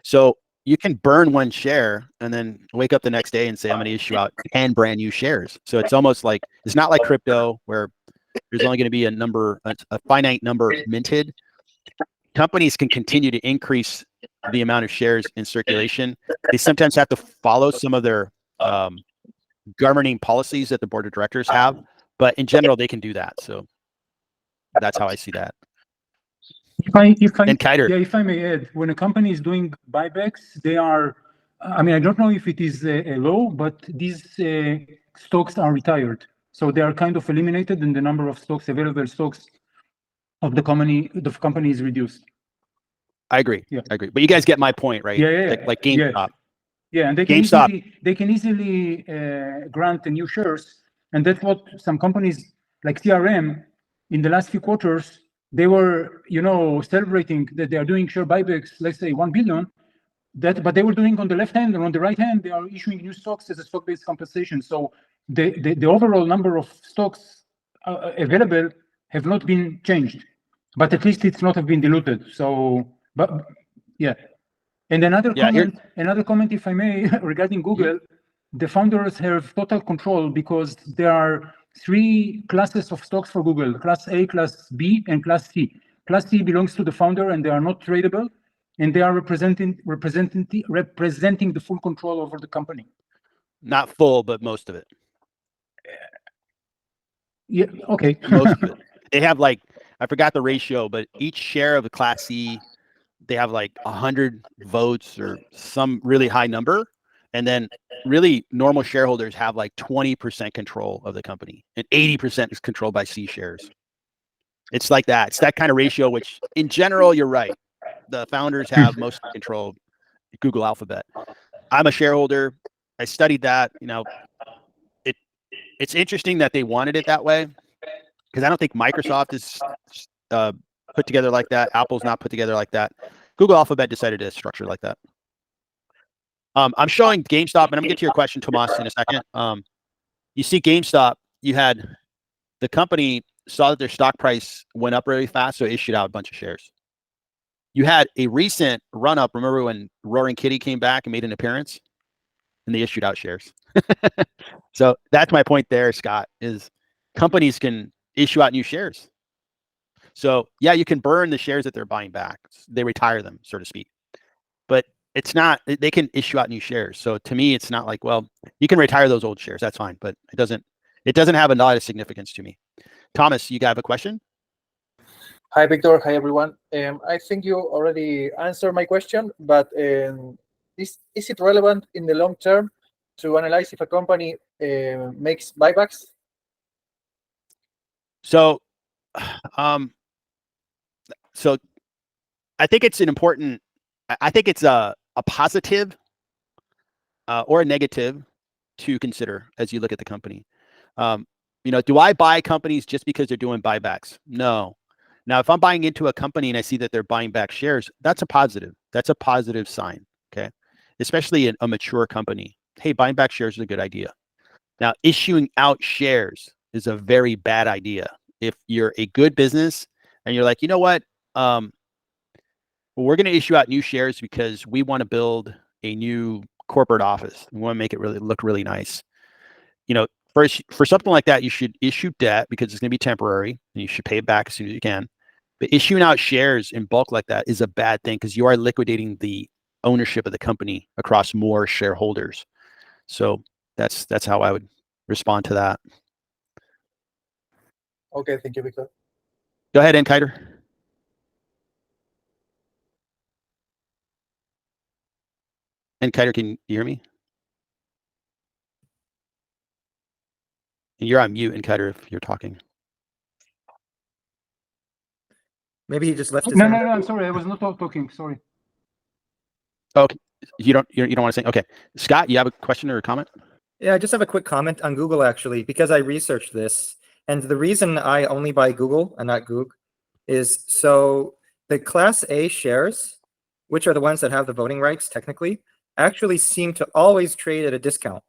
So you can burn one share and then wake up the next day and say, I'm going to issue out 10 brand new shares. So it's almost like, it's not like crypto where there's only going to be a finite number minted. Companies can continue to increase the amount of shares in circulation. They sometimes have to follow some of their governing policies that the board of directors have, but in general, they can do that. So that's how I see that. And Kiter. Yeah, if I may add, when a company is doing buybacks, they are, I mean, I don't know if it is a law, but these stocks are retired. So they are kind of eliminated, and the number of stocks, available stocks of the company is reduced. I agree. Yeah. I agree. But you guys get my point, right? Yeah. Like GameStop. Yeah, and they can easily grant the new shares, and that's what some companies like CRM in the last few quarters, they were celebrating that they are doing share buybacks, let's say 1 billion. But they were doing on the left hand, and on the right hand they are issuing new stocks as a stock-based compensation. So the overall number of stocks available have not been changed, but at least it's not have been diluted. So, but yeah. And another comment, if I may, regarding Google, the founders have total control because there are 3 classes of stocks for Google: Class A, Class B, and Class C. Class C belongs to the founder, and they are not tradable, and they are representing the full control over the company. Not full, but most of it. Yeah. Okay. Most of it. They have I forgot the ratio, but each share of the Class C, they have 100 votes or some really high number. And then really normal shareholders have 20% control of the company, and 80% is controlled by C shares. It's like that. It's that kind of ratio, which in general, you're right. The founders have most control of Google Alphabet. I'm a shareholder. I studied that. It's interesting that they wanted it that way, because I don't think Microsoft is put together like that. Apple's not put together like that. Google Alphabet decided to structure like that. I'm showing GameStop, and I'm gonna get to your question, Tomas, in a second. You see GameStop, you had the company saw that their stock price went up really fast, so it issued out a bunch of shares. you had a recent run up. Remember when Roaring Kitty came back and made an appearance, and they issued out shares. So that's my point there, Scott. Is companies can issue out new shares. So yeah, you can burn the shares that they're buying back. They retire them, so to speak. But it's not. They can issue out new shares. So to me, it's not like, well, you can retire those old shares. That's fine, but it doesn't. It doesn't have a lot of significance to me. Thomas, you have a question? Hi, Victor. Hi, everyone. I think you already answered my question, but is it relevant in the long term to analyze if a company makes buybacks? So, so I think it's an important. I think it's a positive or a negative to consider as you look at the company. Do I buy companies just because they're doing buybacks? No. Now, if I'm buying into a company and I see that they're buying back shares, that's a positive. That's a positive sign. Okay. Especially in a mature company. Hey, buying back shares is a good idea. Now, issuing out shares is a very bad idea. If you're a good business and you're like, you know what? We're going to issue out new shares because we want to build a new corporate office. We want to make it look really nice. For something like that, you should issue debt because it's going to be temporary and you should pay it back as soon as you can. But issuing out shares in bulk like that is a bad thing because you are liquidating the ownership of the company across more shareholders. So that's how I would respond to that. Okay, thank you, Victor. Go ahead, Enkiter. Enkiter, can you hear me? You're on mute, Enkiter, if you're talking. Maybe he just left his No, hand no, up. no. I'm sorry. I was not talking. Sorry. Okay, you don't want to say. Okay, Scott, you have a question or a comment? Yeah, I just have a quick comment on Google actually, because I researched this. And the reason I only buy Google and not Goog is so the Class A shares, which are the ones that have the voting rights technically, actually seem to always trade at a discount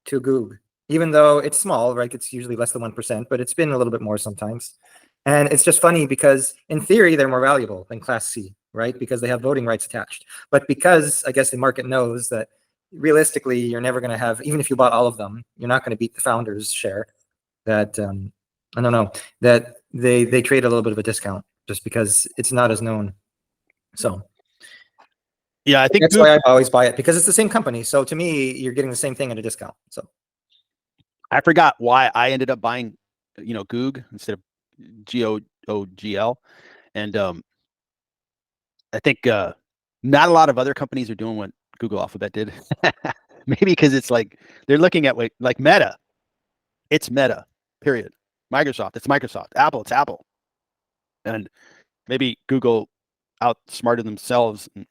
to Goog, even though it's small, right? It's usually less than 1%, but it's been a little bit more sometimes. And it's just funny because in theory, they're more valuable than Class C, right? Because they have voting rights attached. But because I guess the market knows that realistically, you're never going to have, even if you bought all of them, you're not going to beat the founders' share. That I don't know, that they trade a little bit of a discount just because it's not as known. So yeah, I think that's why I always buy it, because it's the same company. So to me, you're getting the same thing at a discount. So I forgot why I ended up buying, Goog instead of GOOGL, and I think not a lot of other companies are doing what Google Alphabet did. Maybe because it's like they're looking at like Meta. It's Meta, period. Microsoft, it's Microsoft. Apple, it's Apple. And maybe Google outsmarted themselves and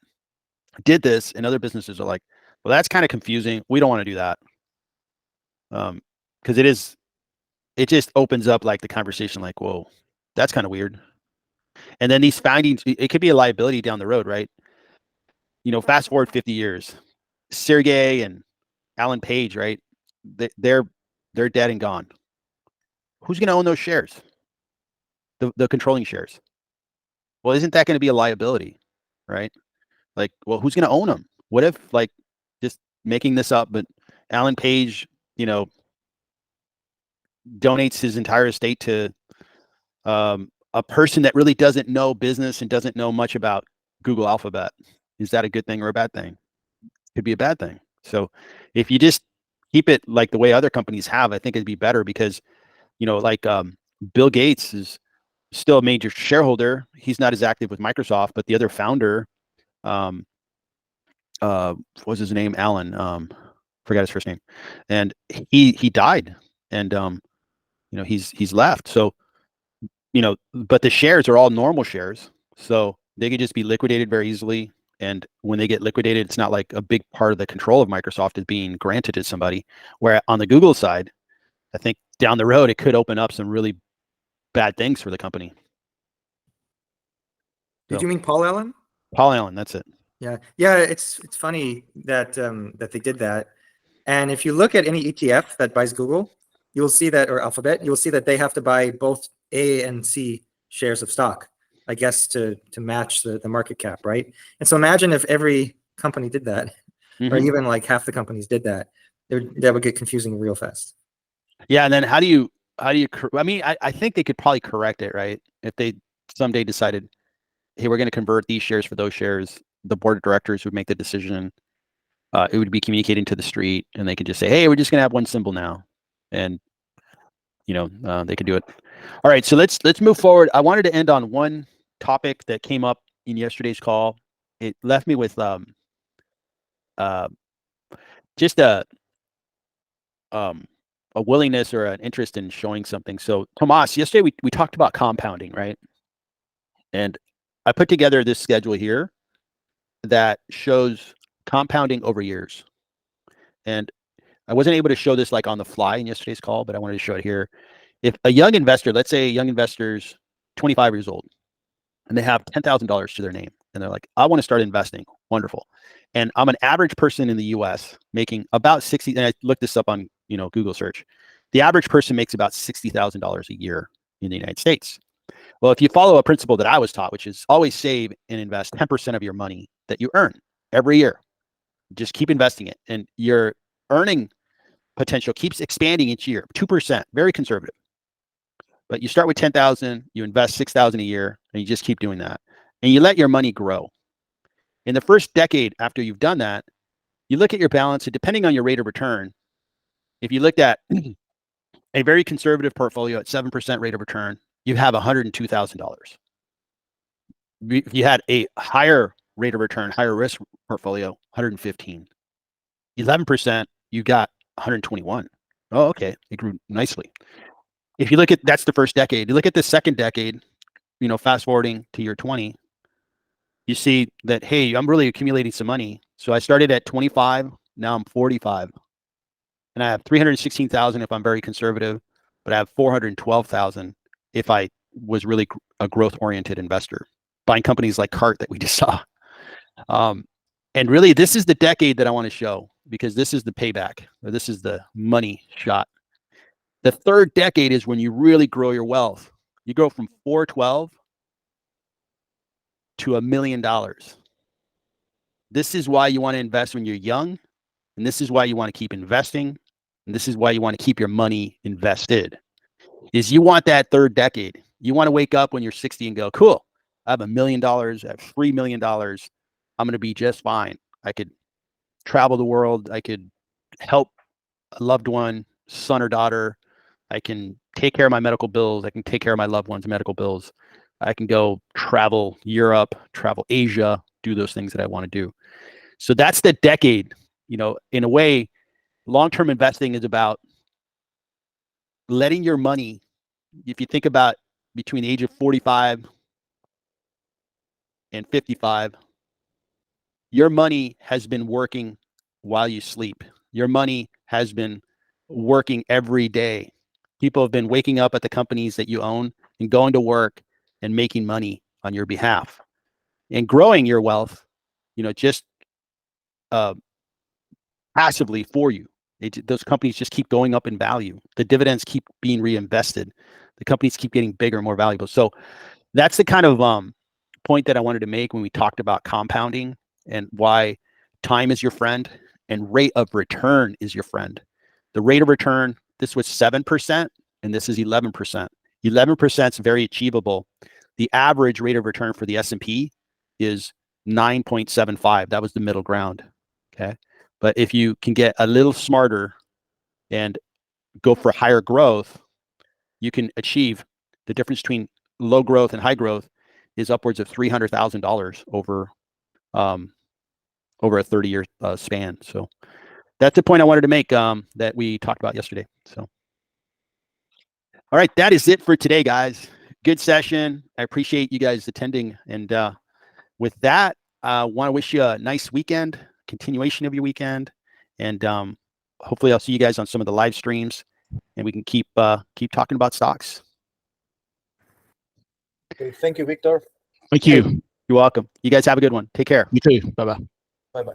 did this, and other businesses are like, well, that's kind of confusing. We don't want to do that. Because it just opens up like the conversation like, whoa, that's kind of weird. And then these findings, it could be a liability down the road, right? Fast forward 50 years, Sergey and Alan Page, right? They're dead and gone. Who's going to own those shares? The controlling shares. Well, isn't that going to be a liability, right? Like, well, who's going to own them? What if, like, just making this up, but Alan Page, donates his entire estate to a person that really doesn't know business and doesn't know much about Google Alphabet? Is that a good thing or a bad thing? Could be a bad thing. So if you just keep it like the way other companies have, I think it'd be better because, like Bill Gates is still a major shareholder. He's not as active with Microsoft, but the other founder, what was his name? Alan, forgot his first name, and he died, and he's left. So but the shares are all normal shares, so they could just be liquidated very easily. And when they get liquidated, it's not like a big part of the control of Microsoft is being granted to somebody. Where on the Google side, I think down the road, it could open up some really bad things for the company. did you mean Paul Allen? Paul Allen, that's it. Yeah. It's funny that that they did that. And if you look at any ETF that buys Google, you'll see that, or Alphabet, you'll see that they have to buy both A and C shares of stock. I guess, to match the market cap, right? And so imagine if every company did that, or even like half the companies did that, that would get confusing real fast. Yeah, and then how do you? I mean, I think they could probably correct it, right? If they someday decided, hey, we're going to convert these shares for those shares, the board of directors would make the decision. It would be communicating to the street, and they could just say, hey, we're just going to have one symbol now, and they could do it. All right, so let's move forward. I wanted to end on one topic that came up in yesterday's call. It left me with just a willingness or an interest in showing something. So Tomas, yesterday we talked about compounding, right? And I put together this schedule here that shows compounding over years. And I wasn't able to show this like on the fly in yesterday's call, but I wanted to show it here. If a young investor, let's say a young investor's 25 years old, and they have $10,000 to their name, and they're like, I want to start investing. Wonderful. And I'm an average person in the US making about 60, and I looked this up on Google search. The average person makes about $60,000 a year in the United States. Well, if you follow a principle that I was taught, which is always save and invest 10% of your money that you earn every year, just keep investing it, and your earning potential keeps expanding each year, 2%, very conservative. But you start with 10,000, you invest 6,000 a year, and you just keep doing that, and you let your money grow. In the first decade after you've done that, you look at your balance, and depending on your rate of return, if you looked at a very conservative portfolio at 7% rate of return, you have $102,000. If you had a higher rate of return, higher risk portfolio, 115. 11%, you got 121. Oh, okay, it grew nicely. If you look at, that's the first decade. You look at the second decade, fast forwarding to year 20, you see that, hey, I'm really accumulating some money. So I started at 25, now I'm 45. And I have 316,000 if I'm very conservative, but I have 412,000 if I was really a growth-oriented investor, buying companies like Cart that we just saw. And really, this is the decade that I want to show, because this is the payback, or this is the money shot. The third decade is when you really grow your wealth. You go from 412 to $1 million. This is why you want to invest when you're young, and this is why you want to keep investing, and this is why you want to keep your money invested. Is you want that third decade. You want to wake up when you're 60 and go, cool, I have $1 million, I have $3 million. I'm going to be just fine. I could travel the world. I could help a loved one, son or daughter. I can take care of my medical bills. I can take care of my loved ones' medical bills. I can go travel Europe, travel Asia, do those things that I want to do. So that's the decade. In a way, long-term investing is about letting your money, if you think about between the age of 45 and 55, your money has been working while you sleep. Your money has been working every day. People have been waking up at the companies that you own and going to work and making money on your behalf and growing your wealth, just passively for you. Those companies just keep going up in value. The dividends keep being reinvested. The companies keep getting bigger and more valuable. So that's the kind of point that I wanted to make when we talked about compounding and why time is your friend and rate of return is your friend. The rate of return, this was 7% and this is 11%. 11% is very achievable. The average rate of return for the S&P is 9.75. That was the middle ground. Okay. But if you can get a little smarter and go for higher growth, you can achieve the difference between low growth and high growth is upwards of $300,000 over a 30-year span. So that's the point I wanted to make that we talked about yesterday. So, all right, that is it for today, guys. Good session. I appreciate you guys attending. And with that, I want to wish you a nice weekend, continuation of your weekend, and hopefully I'll see you guys on some of the live streams, and we can keep talking about stocks. Okay, thank you, Victor. Thank you. You're welcome. You guys have a good one. Take care. You too. Bye-bye. Bye-bye.